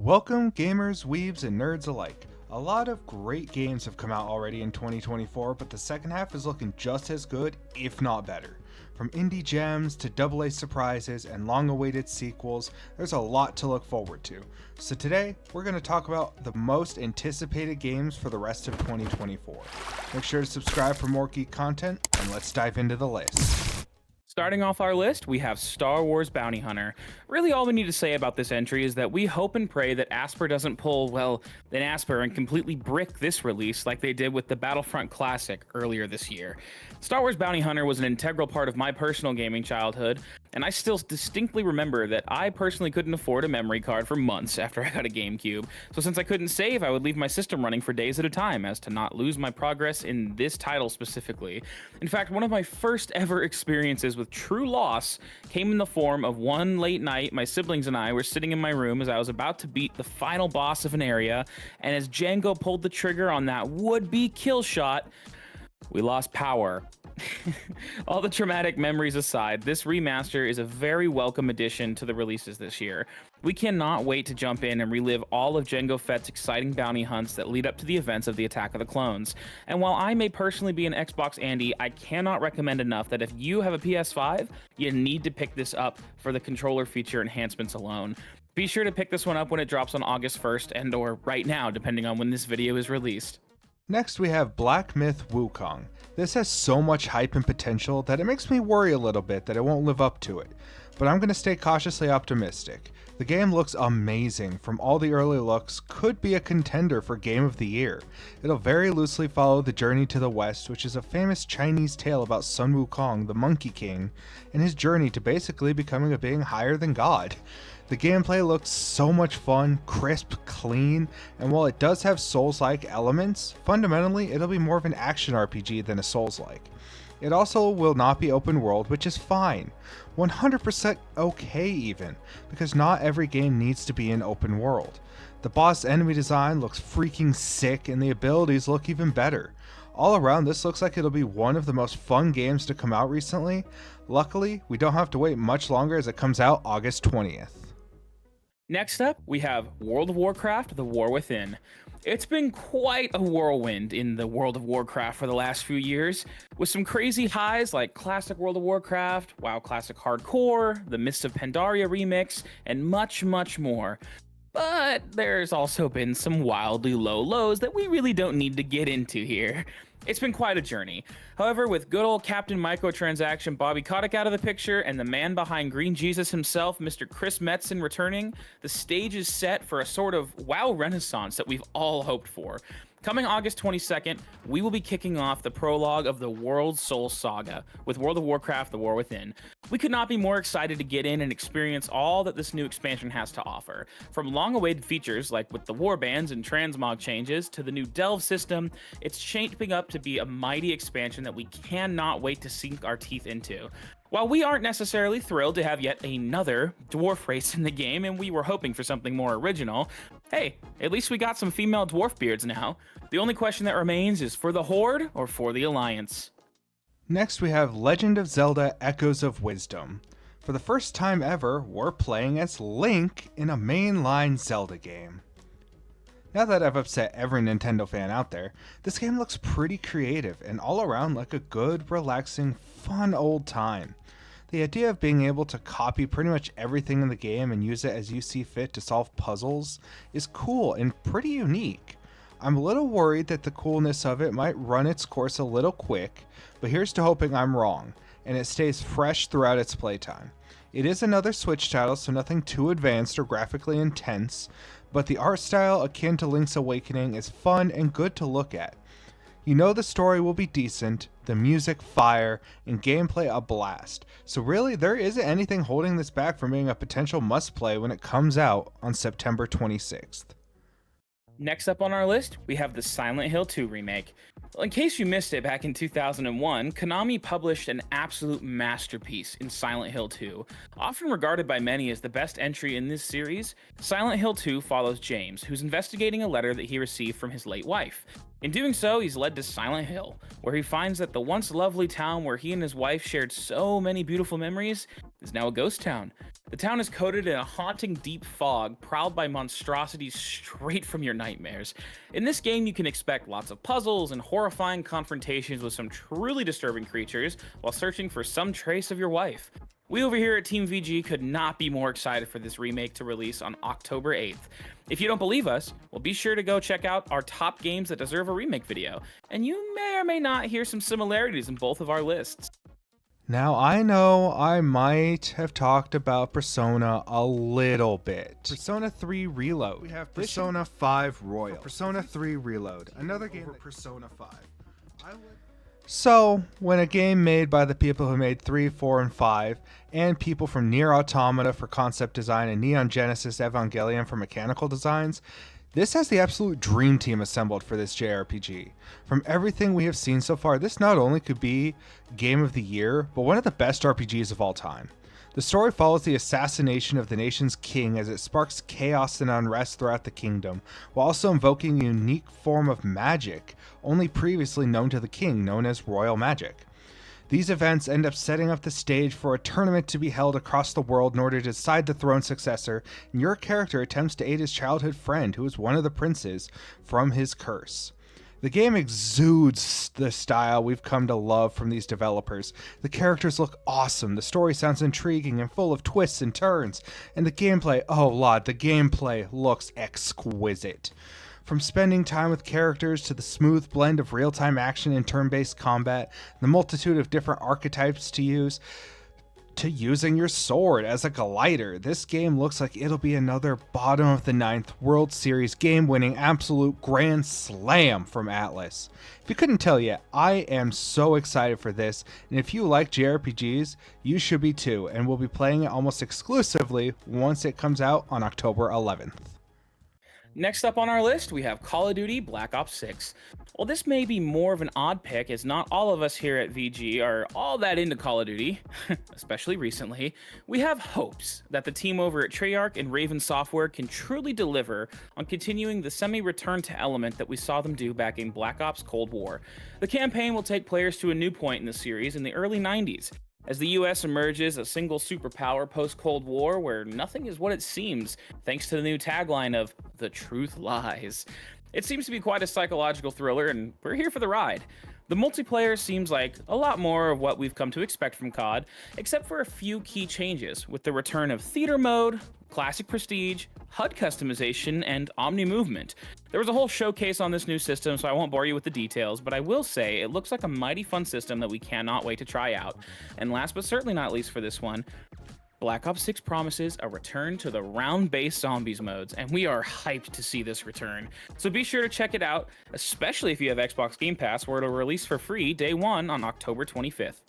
Welcome, gamers, weebs, and nerds alike. A lot of great games have come out already in 2024, but the second half is looking just as good, if not better. From indie gems to AA surprises and long-awaited sequels, there's a lot to look forward to. So today, we're going to talk about the most anticipated games for the rest of 2024. Make sure to subscribe for more geek content, and let's dive into the list. Starting off our list, we have Star Wars Bounty Hunter. Really, all we need to say about this entry is that we hope and pray that Asper doesn't pull, well, an Asper and completely brick this release like they did with the Battlefront Classic earlier this year. Star Wars Bounty Hunter was an integral part of my personal gaming childhood, and I still distinctly remember that I personally couldn't afford a memory card for months after I got a GameCube. So since I couldn't save, I would leave my system running for days at a time as to not lose my progress in this title specifically. In fact, one of my first ever experiences with true loss came in the form of one late night my siblings and I were sitting in my room as I was about to beat the final boss of an area, and as Django pulled the trigger on that would-be kill shot, we lost power. All the traumatic memories aside, this remaster is a very welcome addition to the releases this year. We cannot wait to jump in and relive all of Jango Fett's exciting bounty hunts that lead up to the events of the Attack of the Clones. And while I may personally be an Xbox Andy, I cannot recommend enough that if you have a PS5, you need to pick this up for the controller feature enhancements alone. Be sure to pick this one up when it drops on August 1st and or right now, depending on when this video is released. Next, we have Black Myth Wukong. This has so much hype and potential that it makes me worry a little bit that it won't live up to it, but I'm going to stay cautiously optimistic. The game looks amazing from all the early looks, could be a contender for Game of the Year. It'll very loosely follow the Journey to the West, which is a famous Chinese tale about Sun Wukong, the Monkey King, and his journey to basically becoming a being higher than God. The gameplay looks so much fun, crisp, clean, and while it does have Souls-like elements, fundamentally it'll be more of an action RPG than a Souls-like. It also will not be open world, which is fine. 100% okay even, because not every game needs to be an open world. The boss enemy design looks freaking sick and the abilities look even better. All around, this looks like it'll be one of the most fun games to come out recently. Luckily, we don't have to wait much longer as it comes out August 20th. Next up, we have World of Warcraft: The War Within. It's been quite a whirlwind in the World of Warcraft for the last few years, with some crazy highs like Classic World of Warcraft, WoW Classic Hardcore, the Mists of Pandaria remix, and much, much more. But there's also been some wildly low lows that we really don't need to get into here. It's been quite a journey. However, with good old Captain Microtransaction Bobby Kotick out of the picture and the man behind Green Jesus himself, Mr. Chris Metzen, returning, the stage is set for a sort of WoW renaissance that we've all hoped for. Coming August 22nd, we will be kicking off the prologue of the World Soul Saga with World of Warcraft: The War Within. We could not be more excited to get in and experience all that this new expansion has to offer. From long-awaited features like with the warbands and transmog changes to the new delve system, it's shaping up to be a mighty expansion that we cannot wait to sink our teeth into. While we aren't necessarily thrilled to have yet another dwarf race in the game, and we were hoping for something more original, hey, at least we got some female dwarf beards now. The only question that remains is for the Horde or for the Alliance. Next, we have Legend of Zelda: Echoes of Wisdom. For the first time ever, we're playing as Link in a mainline Zelda game. Now that I've upset every Nintendo fan out there, this game looks pretty creative and all around like a good, relaxing, fun old time. The idea of being able to copy pretty much everything in the game and use it as you see fit to solve puzzles is cool and pretty unique. I'm a little worried that the coolness of it might run its course a little quick, but here's to hoping I'm wrong, and it stays fresh throughout its playtime. It is another Switch title, so nothing too advanced or graphically intense, but the art style akin to Link's Awakening is fun and good to look at. You know the story will be decent, the music fire, and gameplay a blast, so really there isn't anything holding this back from being a potential must-play when it comes out on September 26th. Next up on our list, we have the Silent Hill 2 remake. Well, in case you missed it, back in 2001, Konami published an absolute masterpiece in Silent Hill 2. Often regarded by many as the best entry in this series, Silent Hill 2 follows James, who's investigating a letter that he received from his late wife. In doing so, he's led to Silent Hill, where he finds that the once lovely town where he and his wife shared so many beautiful memories is now a ghost town. The town is coated in a haunting deep fog, prowled by monstrosities straight from your nightmares. In this game, you can expect lots of puzzles and horrifying confrontations with some truly disturbing creatures while searching for some trace of your wife. We over here at Team VG could not be more excited for this remake to release on October 8th. If you don't believe us, well, be sure to go check out our top games that deserve a remake video, and you may or may not hear some similarities in both of our lists. Now, I know I might have talked about Persona a little bit. Persona 3 Reload. We have Persona 5 Royal. Persona 3 Reload. Another game over Persona 5. So, when a game made by the people who made 3, 4, and 5, and people from Nier Automata for concept design and Neon Genesis Evangelion for mechanical designs, this has the absolute dream team assembled for this JRPG. From everything we have seen so far, this not only could be Game of the Year, but one of the best RPGs of all time. The story follows the assassination of the nation's king as it sparks chaos and unrest throughout the kingdom, while also invoking a unique form of magic only previously known to the king, known as royal magic. These events end up setting up the stage for a tournament to be held across the world in order to decide the throne's successor, and your character attempts to aid his childhood friend, who is one of the princes, from his curse. The game exudes the style we've come to love from these developers. The characters look awesome, the story sounds intriguing and full of twists and turns, and the gameplay, oh lord, the gameplay looks exquisite. From spending time with characters to the smooth blend of real-time action and turn-based combat, the multitude of different archetypes to use, to using your sword as a glider, this game looks like it'll be another bottom of the ninth World Series game-winning absolute grand slam from Atlas. If you couldn't tell yet, I am so excited for this, and if you like JRPGs, you should be too, and we'll be playing it almost exclusively once it comes out on October 11th. Next up on our list, we have Call of Duty Black Ops 6. While this may be more of an odd pick, as not all of us here at VG are all that into Call of Duty, especially recently, we have hopes that the team over at Treyarch and Raven Software can truly deliver on continuing the semi-return to element that we saw them do back in Black Ops Cold War. The campaign will take players to a new point in the series in the early 90s, as the US emerges a single superpower post-Cold War where nothing is what it seems, thanks to the new tagline of "The Truth Lies." It seems to be quite a psychological thriller, and we're here for the ride. The multiplayer seems like a lot more of what we've come to expect from COD, except for a few key changes, with the return of theater mode, classic prestige, HUD customization, and omni movement. There was a whole showcase on this new system, so I won't bore you with the details, but I will say it looks like a mighty fun system that we cannot wait to try out. And last but certainly not least for this one, Black Ops 6 promises a return to the round-based zombies modes, and we are hyped to see this return. So be sure to check it out, especially if you have Xbox Game Pass, where it'll release for free day one on October 25th.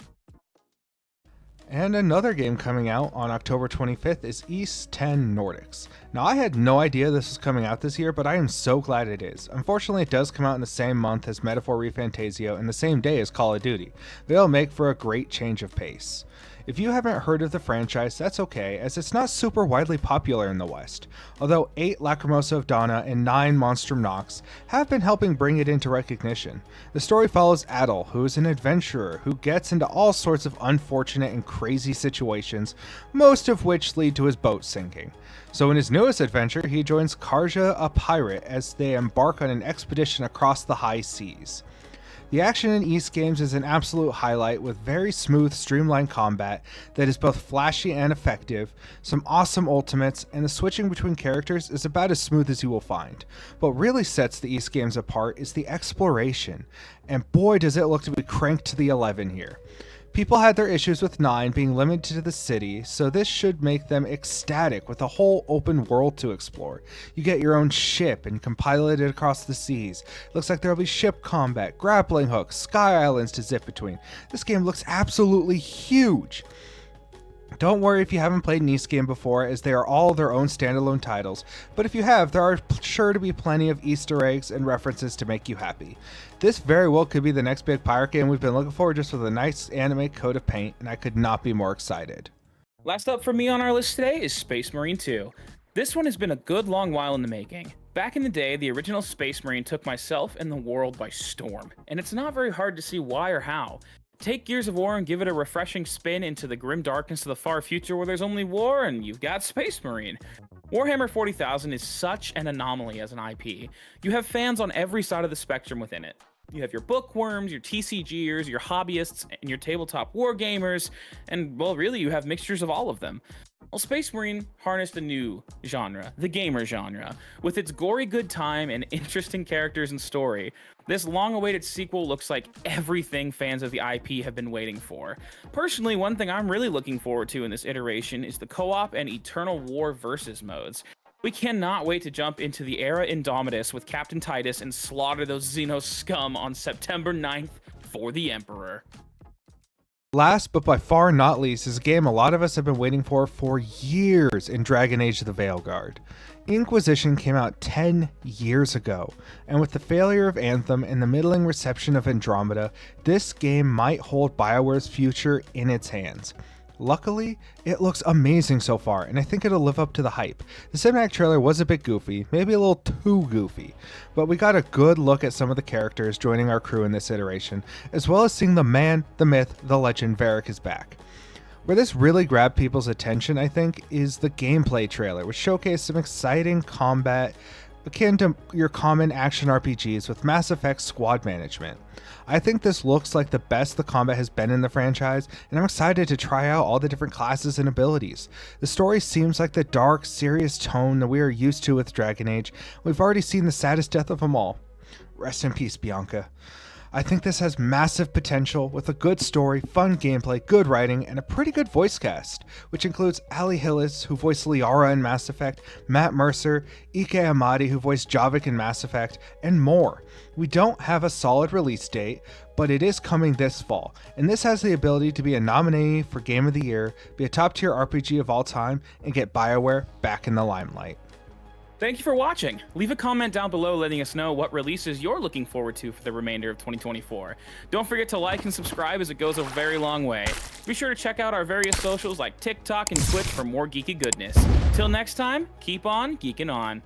And another game coming out on October 25th is East 10 Nordics. Now, I had no idea this was coming out this year, but I am so glad it is. Unfortunately, it does come out in the same month as Metaphor Refantazio and the same day as Call of Duty. They'll make for a great change of pace. If you haven't heard of the franchise, that's okay, as it's not super widely popular in the West, although 8 Lacrimosa of Donna and 9 Monstrum Nox have been helping bring it into recognition. The story follows Adel, who is an adventurer who gets into all sorts of unfortunate and crazy situations, most of which lead to his boat sinking. So in his newest adventure, he joins Karja, a pirate, as they embark on an expedition across the high seas. The action in East games is an absolute highlight, with very smooth, streamlined combat that is both flashy and effective, some awesome ultimates, and the switching between characters is about as smooth as you will find. What really sets the East games apart is the exploration, and boy does it look to be cranked to the 11 here. People had their issues with 9 being limited to the city, so this should make them ecstatic with a whole open world to explore. You get your own ship and can pilot it across the seas. Looks like there'll be ship combat, grappling hooks, sky islands to zip between. This game looks absolutely huge. Don't worry if you haven't played an East game before, as they are all their own standalone titles, but if you have, there are sure to be plenty of Easter eggs and references to make you happy. This very well could be the next big pirate game we've been looking for, just with a nice anime coat of paint, and I could not be more excited. Last up for me on our list today is Space Marine 2. This one has been a good long while in the making. Back in the day, the original Space Marine took myself and the world by storm, and it's not very hard to see why or how. Take Gears of War and give it a refreshing spin into the grim darkness of the far future where there's only war and you've got Space Marine. Warhammer 40,000 is such an anomaly as an IP. You have fans on every side of the spectrum within it. You have your bookworms, your TCGers, your hobbyists, and your tabletop wargamers, and, well, really, you have mixtures of all of them. Well, Space Marine harnessed a new genre, the gamer genre. With its gory good time and interesting characters and story, this long-awaited sequel looks like everything fans of the IP have been waiting for. Personally, one thing I'm really looking forward to in this iteration is the co-op and Eternal War versus modes. We cannot wait to jump into the Era Indomitus with Captain Titus and slaughter those Xenos scum on September 9th for the Emperor. Last but by far not least is a game a lot of us have been waiting for years in Dragon Age of the Veilguard. Inquisition came out 10 years ago, and with the failure of Anthem and the middling reception of Andromeda, this game might hold BioWare's future in its hands. Luckily, it looks amazing so far, and I think it'll live up to the hype. The cinematic trailer was a bit goofy, maybe a little too goofy, but we got a good look at some of the characters joining our crew in this iteration, as well as seeing the man, the myth, the legend Varric is back. Where this really grabbed people's attention, I think, is the gameplay trailer, which showcased some exciting combat akin to your common action RPGs with Mass Effect squad management. I think this looks like the best the combat has been in the franchise, and I'm excited to try out all the different classes and abilities. The story seems like the dark, serious tone that we are used to with Dragon Age. We've already seen the saddest death of them all. Rest in peace, Bianca. I think this has massive potential with a good story, fun gameplay, good writing, and a pretty good voice cast, which includes Ali Hillis, who voiced Liara in Mass Effect, Matt Mercer, Ike Amadi, who voiced Javik in Mass Effect, and more. We don't have a solid release date, but it is coming this fall, and this has the ability to be a nominee for Game of the Year, be a top-tier RPG of all time, and get BioWare back in the limelight. Thank you for watching. Leave a comment down below letting us know what releases you're looking forward to for the remainder of 2024. Don't forget to like and subscribe as it goes a very long way. Be sure to check out our various socials like TikTok and Twitch for more geeky goodness. Till next time, keep on geeking on.